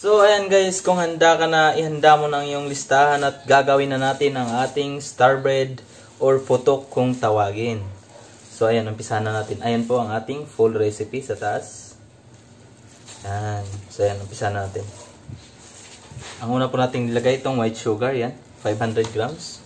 So ayan guys, kung handa ka na, ihanda mo na yung listahan at gagawin na natin ang ating starbread or putok kung tawagin. So ayan, umpisahan na natin. Ayan po ang ating full recipe sa taas. Ayan. So ayan, umpisahan na natin. Ang una po natin nilagay itong white sugar, yan, 500 grams.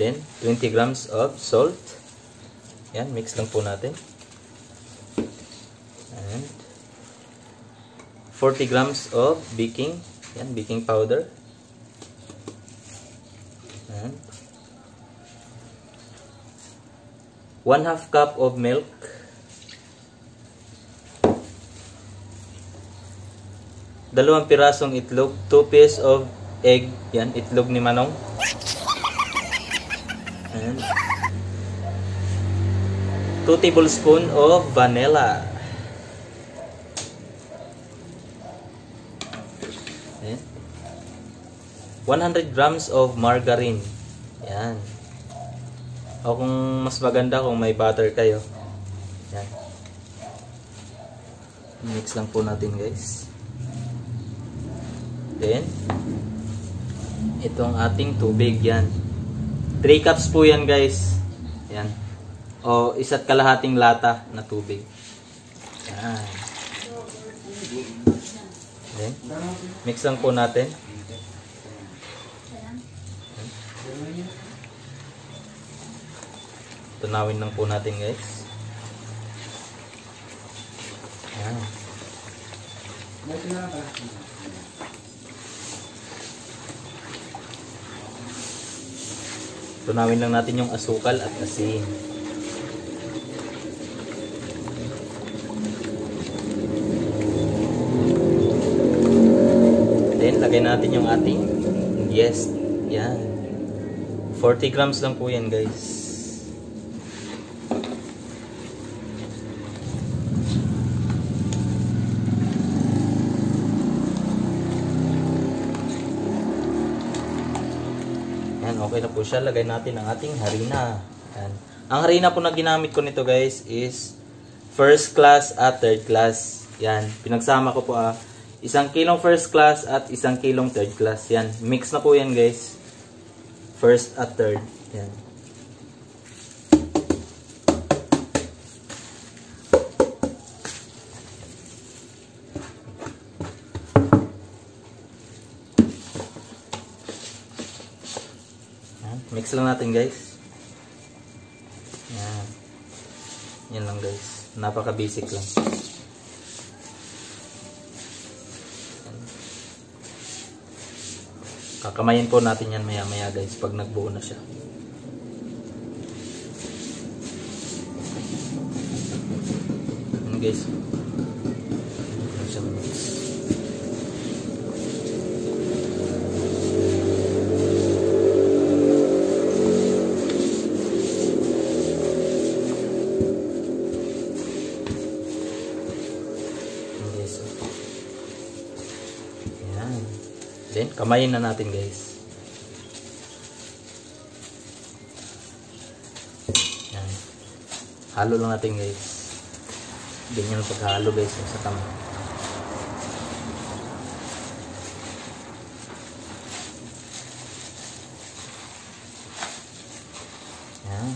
Then 20 grams of salt. Yan, mix lang po natin. And 40 grams of baking. Yan, baking powder. And 1/2 cup of milk. Dalawang pirasong itlog. 2 pieces of egg. Yan, itlog ni Manong. And 2 tablespoons of vanilla. And 100 grams of margarine. Yan. O kung mas maganda kung may butter kayo. Yan. Mix lang po natin guys. Then, itong ating tubig yan. 3 cups po yan guys. Yan. O 1 kalahating lata na tubig. Yan. Then, mix lang po natin. Tunawin lang po natin guys. Yan. Tunawin lang natin yung asukal at asin. Then, lagay natin yung ating yeast. Yan. 40 grams lang po yan guys. Yan, okay na po siya. Lagay natin ang ating harina. Yan. Ang harina po na ginamit ko nito guys is first class at third class. Yan. Pinagsama ko po 1 kilong first class at 1 kilong third class. Yan. Mix na po yan guys. First at third. Yan. Mix lang natin guys. Yan. Yan lang guys. Napaka basic lang. Yan. Kakamayin po natin yan maya maya guys pag nagbuo na siya. Yan guys. Yan siya mix. Then, kamayin na natin guys. Yan. Halo lang natin guys. Ganyan ang paghalo guys sa kamay. Yan.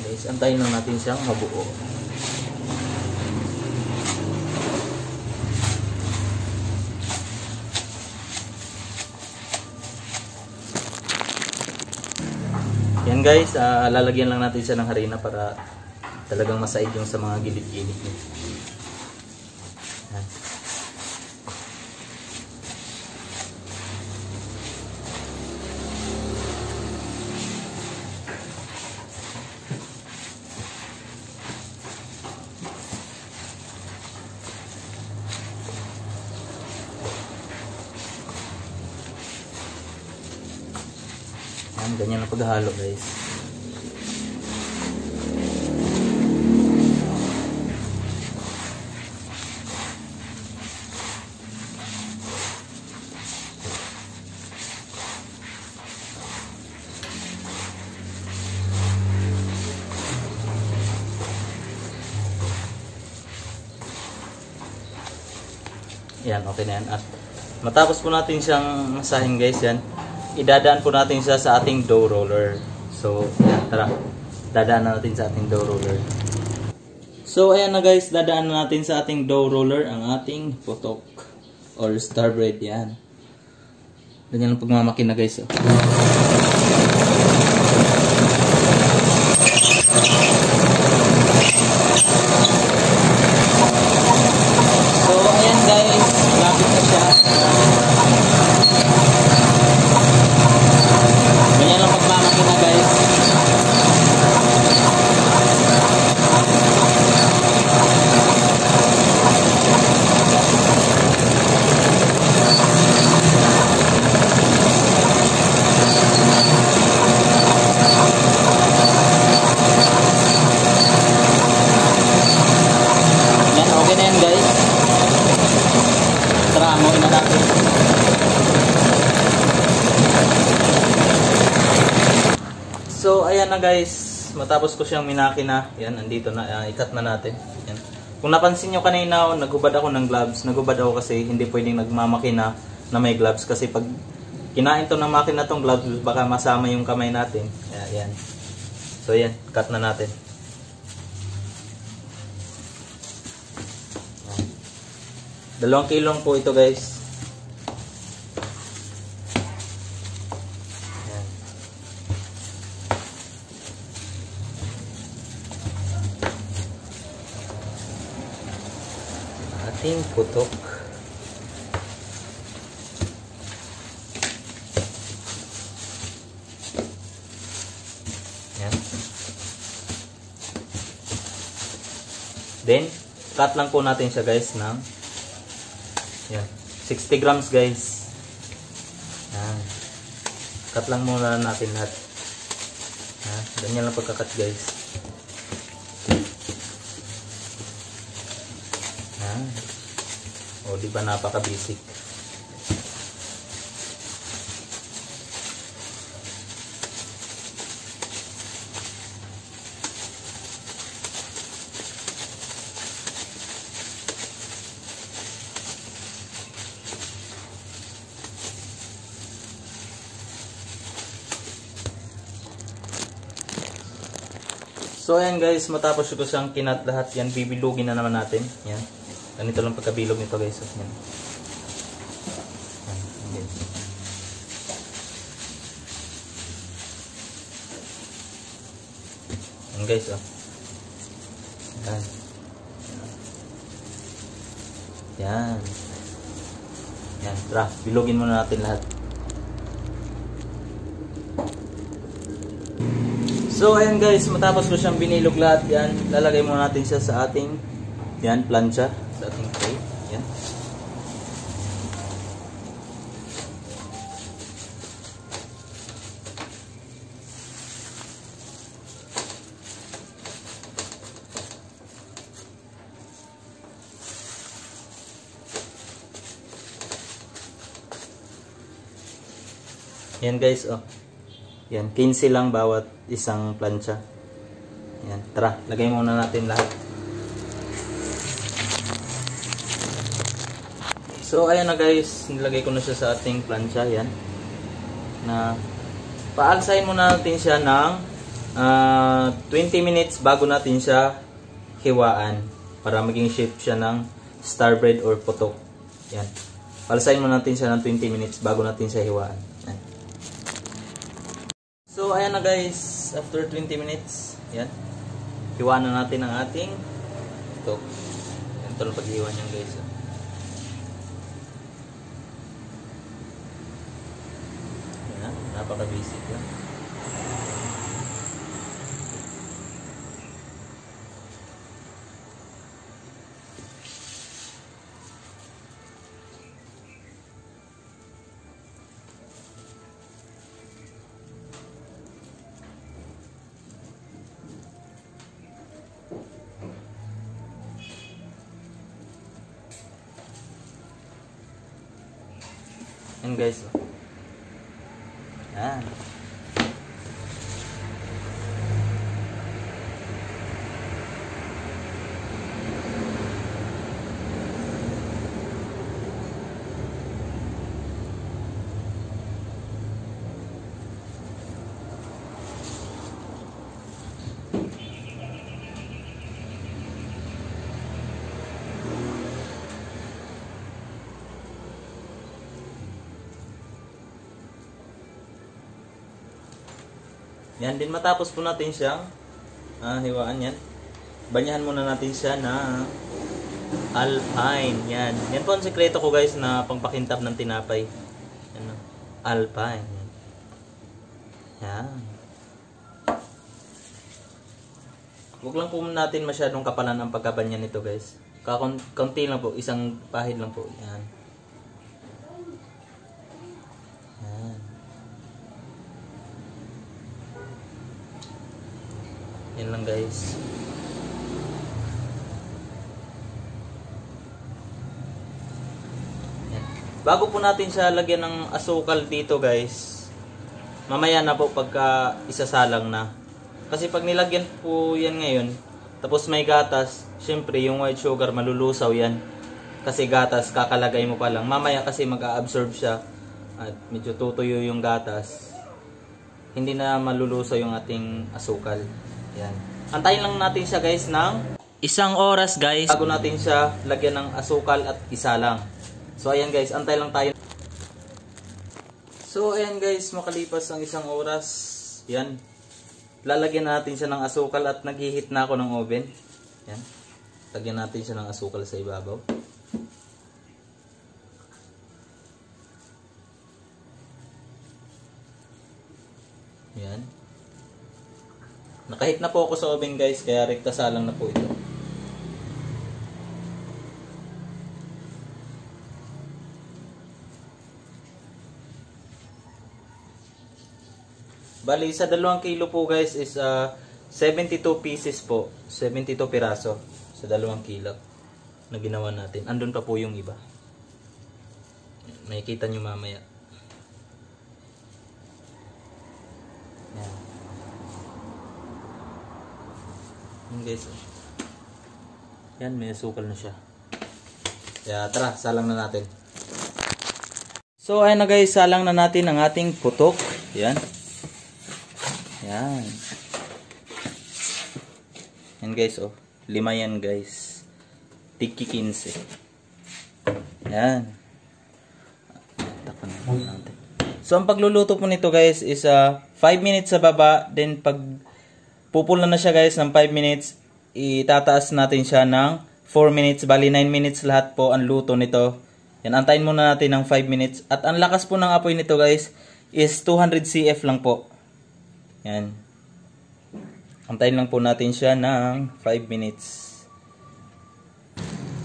Guys, antayin lang natin siyang mabuo. Yan guys, lalagyan lang natin siya ng harina para talagang masaid yung sa mga gilid-gilid niya. Yan. Ganyan ang paghalo guys. Yan, okay na yan. At matapos po natin siyang masahin guys, yan, idadaan po natin siya sa ating dough roller. So, yan, tara. Dadaan na natin sa ating dough roller. So, ayan na guys, dadaan na natin sa ating dough roller ang ating putok or star bread, yan. Ganyan ang pagmamakina guys. Oh. So, ayan guys, lapit na siya. Ganyan ang pagmamakina guys. So, ayan na guys. Matapos ko siyang minakina. Yan, andito na. I-cut na natin. Yan. Kung napansin nyo kanina, naghubad ako ng gloves. Naghubad ako kasi hindi pwedeng nagmamakina na may gloves. Kasi pag kinain to ng makina tong gloves, baka masama yung kamay natin. Ayan. So, ayan. Cut na natin. Yan. 2 kilong po ito guys. Ating putok. Yan. Then, cut lang po natin siya guys ng yan, 60 grams guys. Yan. Cut lang muna natin lahat. Yan. Ganyan lang pagkakat guys. Yan. O, di ba napaka-basic? So, ayan guys, matapos ko siyang kinat lahat, yan, bibilugin na naman natin. Yan. Ganito lang pagkabilog nito guys. Yan. Yan. Yan guys, oh. Yan. Yan. Yan. Tara, bilugin muna natin lahat. So, ayan guys, matapos ko siyang binilog lahat, yan, lalagay muna natin siya sa ating, yan, plancha, sa ating tray, yan. Yan guys, oh. Yan, 15 lang bawat isang plancha. Yan, tara, lagay muna natin lahat. So, ayan na guys, nilagay ko na siya sa ating plancha, yan. Na, paalsahin muna natin siya ng 20 minutes bago natin siya hiwaan. Para maging shape siya ng star bread or putok. Yan. Paalsahin muna natin siya ng 20 minutes bago natin siya hiwaan. Yan. So, ayan na guys, after 20 minutes, yan, hiwaan na natin ang ating putok. Ito lang pag-hiwa niyan guys. Yan, napaka-basic yan. Yan guys. Yan. Yan din, matapos po natin siyang hiwaan yan. Banyahan muna natin siya na Alpine. Yan. Yan po ang sekreto ko guys na pangpakintab ng tinapay. Yan, Alpine. Yan. Huwag lang po natin masyadong kapalan ang pagkabanyan nito guys. Kaunti lang po. Isang pahid lang po. Yan. Yan. Yan lang guys. Yan. Bago po natin siya lagyan ng asukal dito guys. Mamaya na po pagka isasalang na. Kasi pag nilagyan po yan ngayon, tapos may gatas, syempre yung white sugar malulusaw yan. Kasi gatas, kakalagay mo pa lang. Mamaya kasi mag-a-absorb siya at medyo tutuyo yung gatas. Hindi na malulusaw yung ating asukal. Yan. Antayin lang natin siya guys ng 1 oras guys. Bago natin siya lagyan ng asukal at isalang. So ayan guys, antay lang tayo. So ayan guys, makalipas ang 1 oras. Yan. Lalagyan natin siya ng asukal at naghihit na ako ng oven. Yan. Lagyan natin siya ng asukal sa ibabaw. Yan. Nakahit na po ako sa oven guys, kaya rektasalang na po ito. Bali, sa 2 kilo po guys is 72 pieces po. 72 piraso sa 2 kilo na ginawa natin. Andun pa po yung iba. Makikita nyo mamaya. Yan. Yan guys. Yan, may asukal na siya. Kaya tara, salang na natin. So ayun na guys, salang na natin ang ating putok. Yan. Yan. Yan guys, oh. 5 yan guys. Tiki 15. Yan. Takpan natin. So ang pagluluto po nito guys is 5 minutes sa baba. Then pag pupula na siya guys ng 5 minutes, itataas natin siya ng 4 minutes. Bali 9 minutes lahat po ang luto nito. Yan, antayin muna natin ng 5 minutes. At ang lakas po ng apoy nito guys is 200 CF lang po. Yan. Antayin lang po natin siya ng 5 minutes.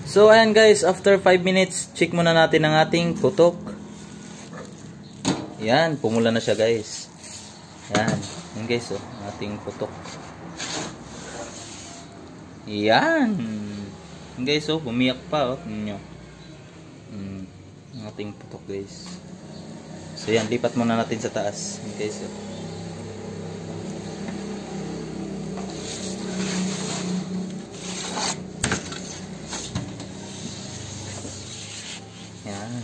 So ayan guys, after 5 minutes, check muna natin ang ating putok. Yan, pumula na siya guys. Yan. Yan guys, oh, ating putok. Yan. Yan guys, oh, bumiyak pa, oh. Ninyo. Ang ating putok guys. So yan, lipat muna natin sa taas. Yan guys, oh. Yan.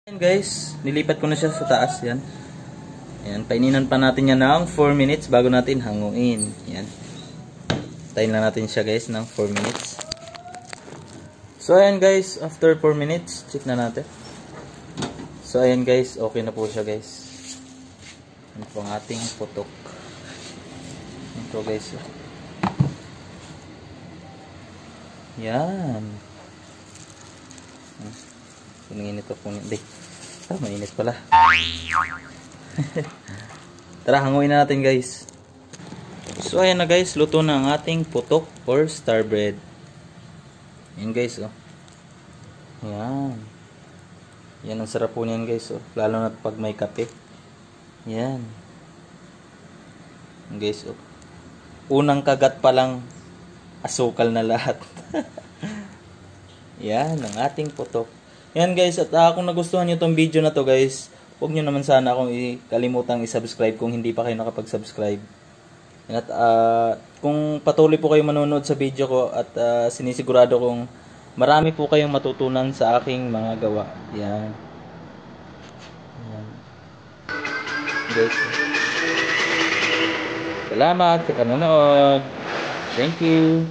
Yan guys, nilipat ko na siya sa taas. Yan. Yan, paininan pa natin yan ng 4 minutes bago natin hanguin. Yan. Tayin lang natin siya guys ng 4 minutes. So ayan guys, after 4 minutes, check na natin. So ayan guys, okay na po siya guys. Yan po ang ating putok. Yan po guys. Yan. Pinginit pa po. Hindi. Mainit pala. Tara, hanguin na natin guys. So ayan na guys, luto na ang ating putok or star bread. Yan guys, oh. Yan. Yan ang sarap po niyan guys, oh. Lalo na pag may kape. Yan. Yan guys, oh. Unang kagat pa lang, asukal na lahat. Yan ang ating putok. Yan guys, at kung nagustuhan nyo itong video na to guys, huwag nyo naman sana akong kalimutang i-subscribe kung hindi pa kayo nakapag-subscribe. At kung patuloy po kayo manonood sa video ko at sinisigurado kong marami po kayong matutunan sa aking mga gawa. Yan. Yan. Guys. Salamat sa panonood. Thank you.